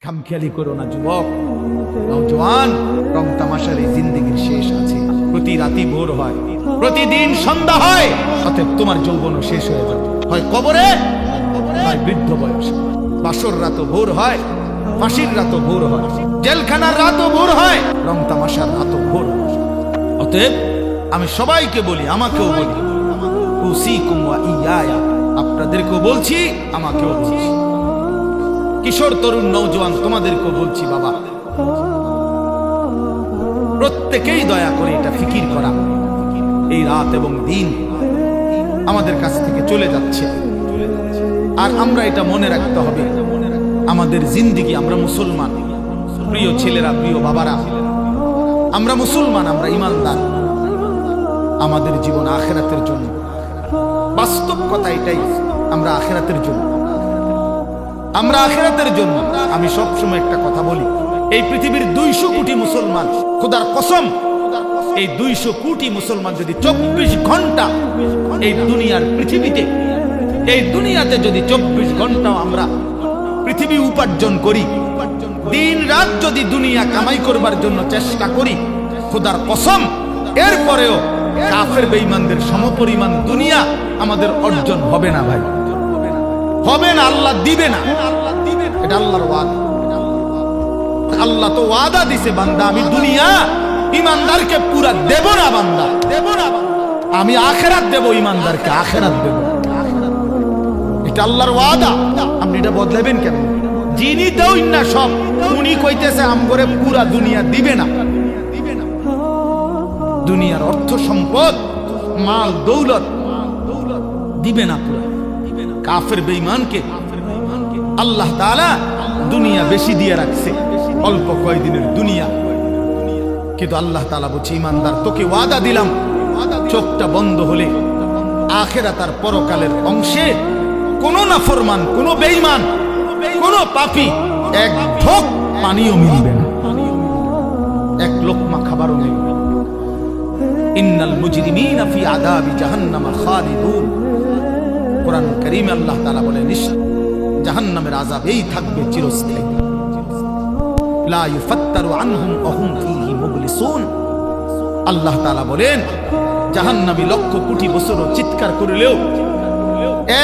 খামখেয়ালি করো না যুবক, নওজোয়ান। রং তামাশার এই জিন্দেগির শেষ আছে। প্রতি রাতি ভোর হয়, প্রতিদিন সন্ধ্যা হয়। অতএব তোমার যৌবনও শেষ হয়ে যাবে, হয় কবরে হয় বৃদ্ধ বয়সে। বাসর রাতও ভোর হয়, ফাঁসির রাতও ভোর হয়, জেলখানার রাতও ভোর হয়, রং তামাশার রাতও ভোর হয়। অতএব আমি সবাইকে বলি, আমাকেও বলি, উসিকুম ওয়া ইয়া, আপনাদেরকেও বলছি, আমাকেও বলছি, কিশোর তরুণ নওজোয়ান তোমাদেরকেও বলছি, বাবা প্রত্যেকেই দয়া করে এটা ফিকির করা, এই রাত এবং দিন আমাদের কাছ থেকে চলে যাচ্ছে। আর আমরা এটা মনে রাখতে হবে, আমাদের জিন্দেগি, আমরা মুসলমান, প্রিয় ছেলেরা, প্রিয় বাবারা, আমরা মুসলমান, আমরা ইমানদার। আমাদের জীবন আখিরাতের জন্য, বাস্তব কথা এটাই, আমরা আখিরাতের জন্য, আমরা আখিরাতের জন্য। আমি সবসময় একটা কথা বলি, এই পৃথিবীর 200 কোটি মুসলমান, খোদার কসম, এই 200 কোটি মুসলমান যদি 24 ঘন্টা এই দুনিয়ার পৃথিবীতে, এই দুনিয়াতে যদি 24 ঘন্টাও আমরা পৃথিবী উপার্জন করি, দিন রাত যদি দুনিয়া কামাই করবার জন্য চেষ্টা করি, খোদার কসম, এরপরেও কাফের বেঈমানদের সমপরিমাণ দুনিয়া আমাদের অর্জন হবে না ভাই, হবে না। আল্লাহ দিবে না, এটা আল্লাহর ওয়াদা। আল্লাহ তো ওয়াদা দিছে, বান্দা আমি দুনিয়া ইমানদারকে পুরা দেব না, বান্দা দেব না, আমি আখিরাত দেব ইমানদারকে, আখিরাত দেব। এটা আল্লাহর ওয়াদা, আপনি এটা বদলাবেন কেন? যিনি দেউন না সব, উনি কইতেছে আমগরে পুরা দুনিয়া দিবে না। দুনিয়ার অর্থ সম্পদ, মাল দৌলত দিবে না পুরা। কাফের বেঈমানকে আল্লাহ তাআলা দুনিয়া বেশি দিয়ে রাখছে, অল্প কয়েকদিনের দুনিয়া। কিন্তু আল্লাহ তাআলা বলছে, ইমানদার তোকে ওয়াদা দিলাম, চোখটা বন্ধ হলে আখিরাত আর পরকালের অংশে কোন নাফরমান, কোন বেঈমান, কোন পাপী এক ঢোক পানিও মিলবে না, এক লোকমা খাবারও মিলবে না। ইন্নাল মুজরিমিনা ফি আযাবি জাহান্নাম খালিদুন। কোরআন কারীমে আল্লাহ তাআলা বলেন, জাহান্নামের আযাবেই থাকবে চিরস্থায়ী। লা ইউফাত্তারু আনহুম ওয়া হুম ফীহি মুবলিসুন। আল্লাহ তাআলা বলেন, জাহান্নামী লক্ষ কোটি বছরও চিৎকার করলেও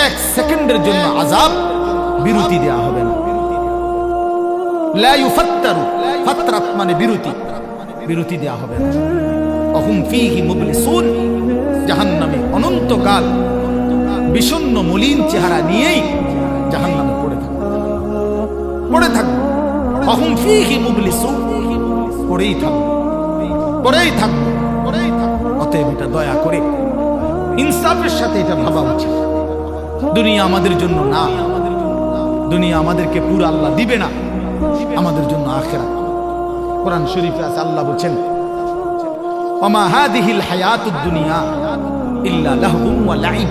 1 সেকেন্ডের জন্য আযাব বিরতি দেয়া হবে না। লা ইউফাত্তারু, ফাতরাত মানে বিরতি, বিরতি দেয়া হবে না। ওয়া হুম ফীহি মুবলিসুন। জাহান্নামী অনন্তকাল বিষণ্ণ মলিন চেহারা নিয়েই জাহান্নামে পড়ে থাকবে, পড়ে থাকবে। ওয়া হুম ফীহি মুবলিসুন, পড়েই থাকবে, পড়েই থাকবে, পড়েই থাকবে। অতএব এটা দয়া করে ইনসাফের সাথে এটা ভাবা উচিত। দুনিয়া আমাদের জন্য না, দুনিয়া আমাদেরকে পুরো আল্লাহ দিবে না, আমাদের জন্য আখিরাত। কোরআন শরীফে আছে, আল্লাহ বলেন, ওমা হাদিহিল হায়াতুদ দুনিয়া ইল্লা লাহবুন ওয়া লাইব।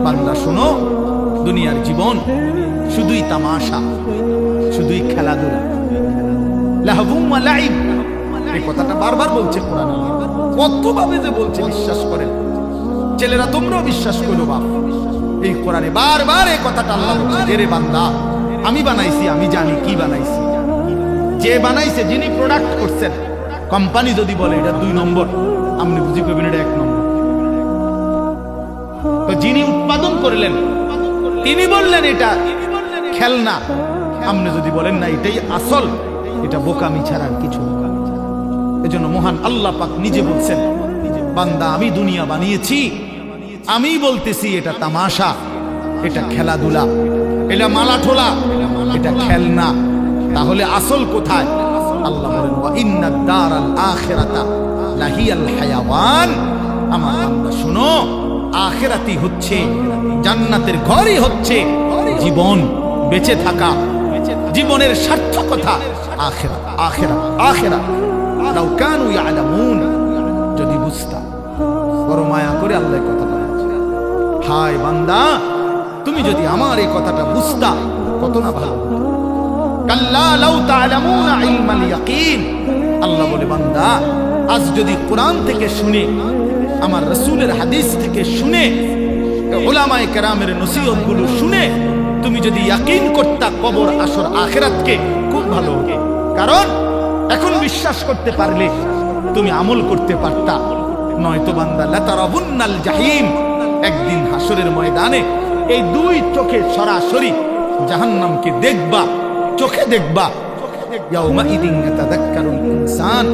বান্দা শোনো, দুনিয়ার জীবন শুধুই তামাশা, শুধুই খেলাধুলা। লাহবুন ওয়া লাইব, এই কথাটা বারবার বলছে কোরআন। কতভাবে যে বলছে বিশ্বাস করেন, ছেলেরা তোমরাও বিশ্বাস করো বাপ, এই কোরআনে বারবার এই কথাটা আল্লাহ বলছে, রে বান্দা আমি বানাইছি, আমি জানি কি বানাইছি। যে বানাইছে, যিনি প্রোডাক্ট করছেন, কোম্পানি যদি বলে এটা 2 নম্বর, আপনি বুঝি করবেন এটা 1 নম্বর। তো যিনি উৎপাদন করলেন, তিনি বললেন এটা খেলনা, আপনি যদি বলেন না এটাই আসল, এটা বোকামি ছাড়া আর কিছু। এজন্য মহান আল্লাহ পাক নিজে বলছেন, বান্দা আমি দুনিয়া বানিয়েছি, আমি বলতেছি এটা তামাশা, এটা খেলাধুলা, এটা মালাঠোলা, এটা খেলনা। তাহলে আসল কোথায়? আল্লাহ বলেন, ওয়া ইন্নাদ দারাল আখিরাতা লাহিয়াল হায়াওয়ান। আমার বান্দা শুনো, আখিরাতই হচ্ছে, জান্নাতের ঘরই হচ্ছে জীবন, বেঁচে থাকা, জীবনের সার্থকতা আখিরাত, আখিরাত, আখিরাত। লাউ কানু ইয়ালামুন, যদি বুঝতা। বড় মায়া করে আল্লাহ কথাটা বলছে, হায় বান্দা তুমি যদি আমার এই কথাটা বুঝতা কত না ভালো হতো। কাল্লা লাউ তা'লামুনা ইলমাল ইয়াকিন। আল্লাহ বলে, বান্দা আজ যদি কোরআন থেকে শুনে, আমার রাসূলের হাদিস থেকে শুনে, উলামায়ে কেরামের নসিহতগুলো শুনে তুমি যদি ইয়াকিন করতা কবর আসর আখিরাতকে খুব ভালো হতো। কারণ এখন বিশ্বাস করতে পারলে তুমি আমল করতে পারতা, নয়তো বান্দা লাতারাবুন্নাল জাহিম, একদিন হাসরের ময়দানে এই দুই চোখে সরাসরি জাহান্নামকে দেখবা, চোখে দেখবা। ইয়াউমাইদিন ইয়াতাযাক্কারুল ইনসান,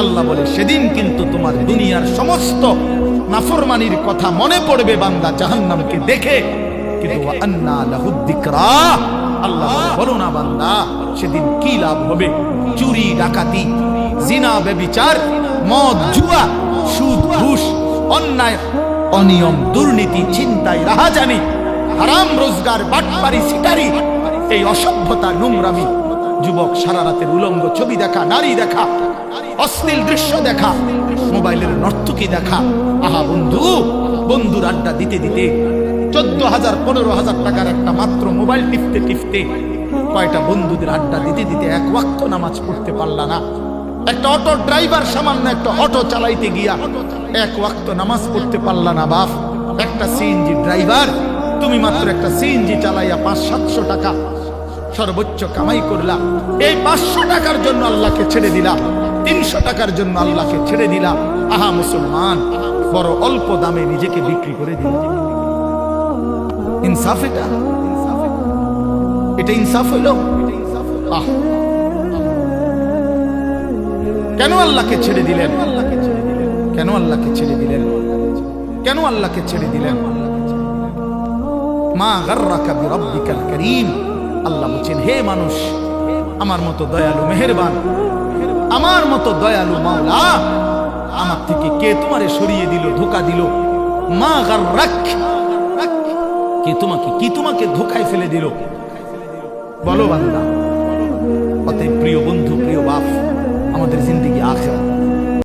আল্লাহ বলে সেদিন কিন্তু তোমার দুনিয়ার সমস্ত নাফরমানির কথা মনে পড়বে বান্দা জাহান্নামকে দেখে। কিন্তু ওয়া আন্না লাহুদ যিকরা, আল্লাহ বলো না বান্দা সেদিন কি লাভ হবে? চুরি ডাকাতি, জিনা ব্যভিচার, মদ জুয়া, সুদ ঘুষ, অন্যায় অনিয়ম, দুর্নীতি, ছিনতাই, রাহাজানি, হারাম রোজগার, বাটপারি, সিটারি, এই অসভ্যতা, নোংরামি, যুবক সারা রাতের উলঙ্গ ছবি দেখা, নারী দেখা, অশ্লীল দৃশ্য দেখা, মোবাইলের নর্তকী দেখা। আহা বন্ধু, বন্ধুর আড্ডা দিতে দিতে 14,000 15,000 টাকার একটা মাত্র মোবাইল টিপতে টিপতে কয়টা বন্ধুদের আড্ডা দিতে দিতে এক ওয়াক্ত নামাজ পড়তে পারলা না। একটা অটো ড্রাইভার সামান্য একটা অটো চালাইতে গিয়া এক ওয়াক্ত নামাজ পড়তে পারলা না বাপ। একটা সিএনজি ড্রাইভার, তুমি মাত্র একটা সিএনজি চালাইয়া 500-700 টাকা সর্বোচ্চ কামাই করলা। এই 500 টাকার জন্য আল্লাহকে ছেড়ে দিলা, 300 টাকার জন্য আল্লাহকে ছেড়ে দিলা। আহা মুসলমান, বড় অল্প দামে নিজেকে বিক্রি করে দিলা। ইনসাফ এটা? এটা ইনসাফ হইল? আহ, কেন আল্লাহকে ছেড়ে দিলেন? কেন আল্লাহকে ছেড়ে দিলেন? কেন আল্লাহকে ছেড়ে দিলেন? মা গাররাকা বিরাব্বিকাল কারীম, আল্লাহ বলেন হে মানুষ, আমার মতো দয়ালু মেহেরবান, আমার মতো দয়ালু মাওলা, আমার থেকে কে তোমারে সরিয়ে দিল, ধোঁকা দিল? মা গাররাক, কে তোমাকে, কি তোমাকে ধোঁকায় ফেলে দিল? বলো বান্দা। অতএব প্রিয়